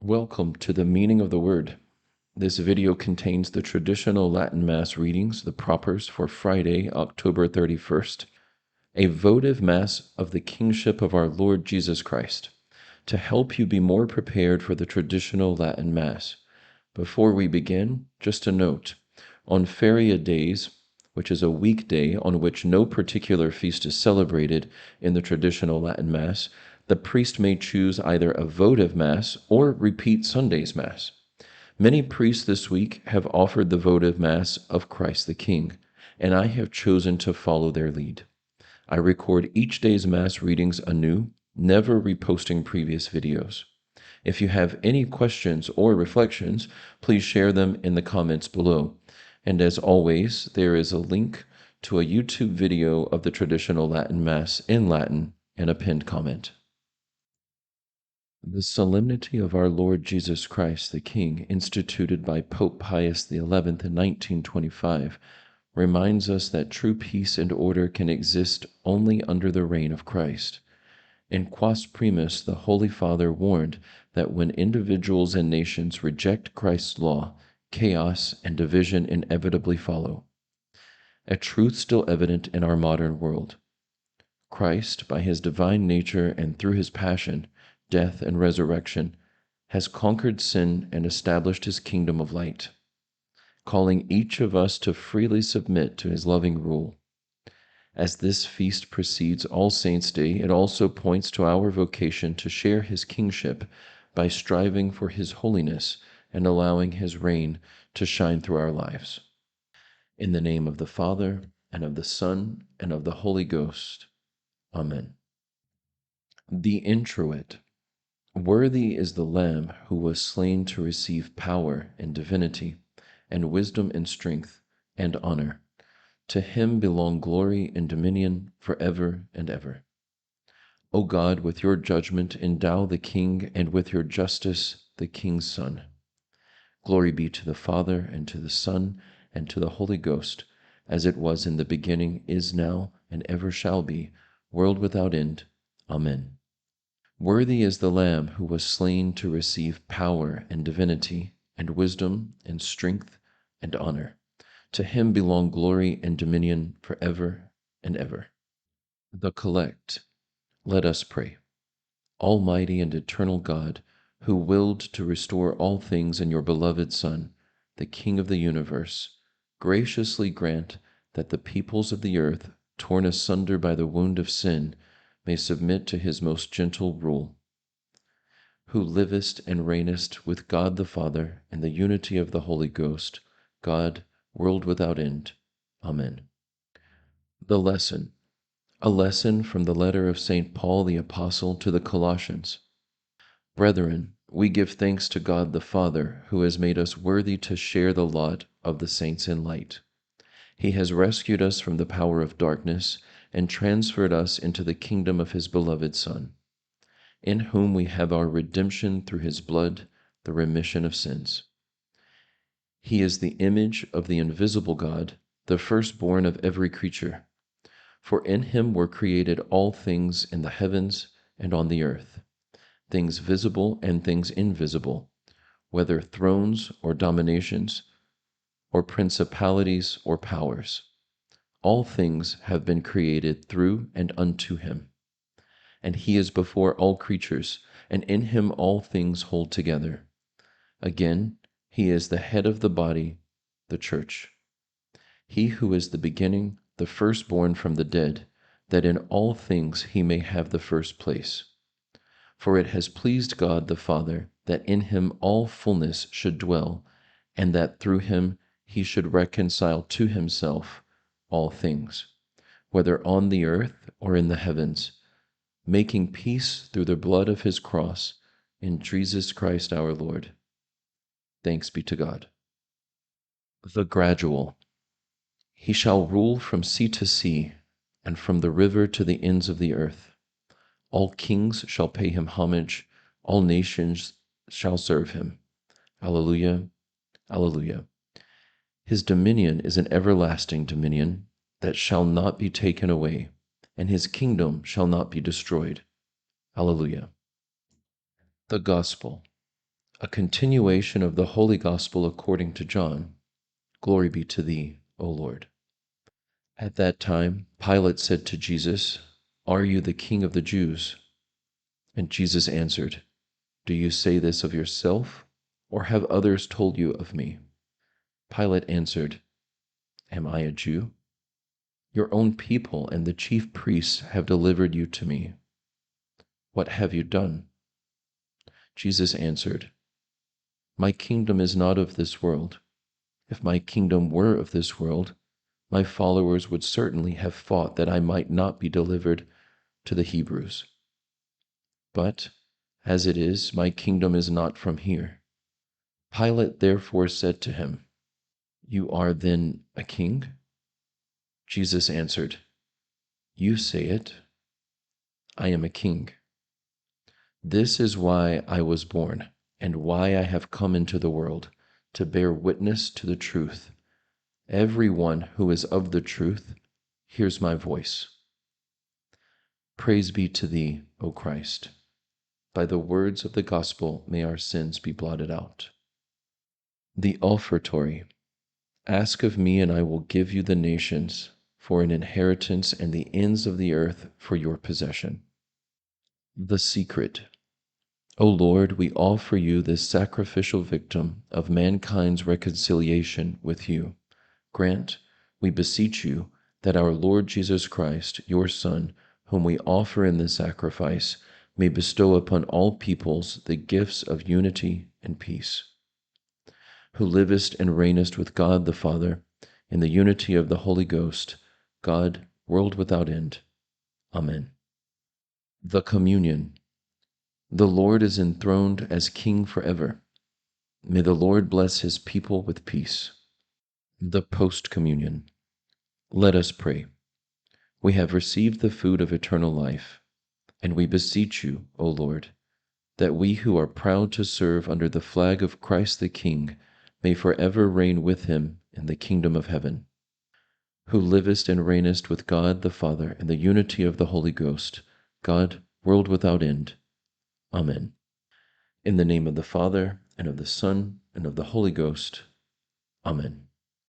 Welcome to the Meaning of the Word. This video contains the traditional Latin Mass readings, the propers for Friday, October 31st, a votive Mass of the Kingship of our Lord Jesus Christ, to help you be more prepared for the traditional Latin Mass. Before we begin, just a note. On Feria days, which is a weekday on which no particular feast is celebrated in the traditional Latin Mass, the priest may choose either a votive Mass or repeat Sunday's Mass. Many priests this week have offered the votive Mass of Christ the King, and I have chosen to follow their lead. I record each day's Mass readings anew, never reposting previous videos. If you have any questions or reflections, please share them in the comments below. And as always, there is a link to a YouTube video of the traditional Latin Mass in Latin and a pinned comment. The solemnity of our Lord Jesus Christ the King, instituted by Pope Pius XI in 1925, reminds us that true peace and order can exist only under the reign of Christ. In Quas Primus, the Holy Father warned that when individuals and nations reject Christ's law, chaos and division inevitably follow. A truth still evident in our modern world. Christ, by his divine nature and through his passion, death, and resurrection, has conquered sin and established his kingdom of light, calling each of us to freely submit to his loving rule. As this feast precedes All Saints' Day, it also points to our vocation to share his kingship by striving for his holiness and allowing his reign to shine through our lives. In the name of the Father, and of the Son, and of the Holy Ghost. Amen. The Introit. Worthy is the Lamb who was slain to receive power and divinity, and wisdom and strength, and honor. To him belong glory and dominion forever and ever. O God, with your judgment endow the King, and with your justice the King's Son. Glory be to the Father, and to the Son, and to the Holy Ghost, as it was in the beginning, is now, and ever shall be, world without end. Amen. Worthy is the Lamb who was slain to receive power and divinity, and wisdom and strength and honor. To him belong glory and dominion forever and ever. The Collect. Let us pray. Almighty and eternal God, who willed to restore all things in your beloved Son, the King of the universe, graciously grant that the peoples of the earth, torn asunder by the wound of sin, may submit to his most gentle rule. Who livest and reignest with God the Father in the unity of the Holy Ghost, God, world without end. Amen. The Lesson. A lesson from the letter of St. Paul the Apostle to the Colossians. Brethren, we give thanks to God the Father, who has made us worthy to share the lot of the saints in light. He has rescued us from the power of darkness and transferred us into the kingdom of his beloved Son, in whom we have our redemption through his blood, the remission of sins. He is the image of the invisible God, the firstborn of every creature. For in him were created all things in the heavens and on the earth, things visible and things invisible, whether thrones or dominations, or principalities or powers. All things have been created through and unto him. And he is before all creatures, and in him all things hold together. Again, he is the head of the body, the church. He who is the beginning, the firstborn from the dead, that in all things he may have the first place. For it has pleased God the Father that in him all fullness should dwell, and that through him he should reconcile to himself all things, whether on the earth or in the heavens, making peace through the blood of his cross, in Jesus Christ our Lord. Thanks be to God. The Gradual. He shall rule from sea to sea, and from the river to the ends of the earth. All kings shall pay him homage, all nations shall serve him. Alleluia, alleluia. His dominion is an everlasting dominion that shall not be taken away, and his kingdom shall not be destroyed. Alleluia. The Gospel. A continuation of the Holy Gospel according to John. Glory be to thee, O Lord. At that time, Pilate said to Jesus, "Are you the King of the Jews?" And Jesus answered, "Do you say this of yourself, or have others told you of me?" Pilate answered, "Am I a Jew? Your own people and the chief priests have delivered you to me. What have you done?" Jesus answered, "My kingdom is not of this world. If my kingdom were of this world, my followers would certainly have fought that I might not be delivered to the Hebrews. But, as it is, my kingdom is not from here." Pilate therefore said to him, "You are then a king?" Jesus answered, "You say it. I am a king. This is why I was born, and why I have come into the world, to bear witness to the truth. Every one who is of the truth hears my voice." Praise be to thee, O Christ. By the words of the gospel may our sins be blotted out. The offertory. Ask of me, and I will give you the nations for an inheritance and the ends of the earth for your possession. The secret. O Lord, we offer you this sacrificial victim of mankind's reconciliation with you. Grant, we beseech you, that our Lord Jesus Christ, your Son, whom we offer in this sacrifice, may bestow upon all peoples the gifts of unity and peace. Who livest and reignest with God the Father, in the unity of the Holy Ghost, God, world without end. Amen. The Communion. The Lord is enthroned as King forever. May the Lord bless his people with peace. The Post-Communion. Let us pray. We have received the food of eternal life, and we beseech you, O Lord, that we who are proud to serve under the flag of Christ the King may forever reign with him in the kingdom of heaven. Who livest and reignest with God the Father in the unity of the Holy Ghost, God, world without end. Amen. In the name of the Father, and of the Son, and of the Holy Ghost. Amen.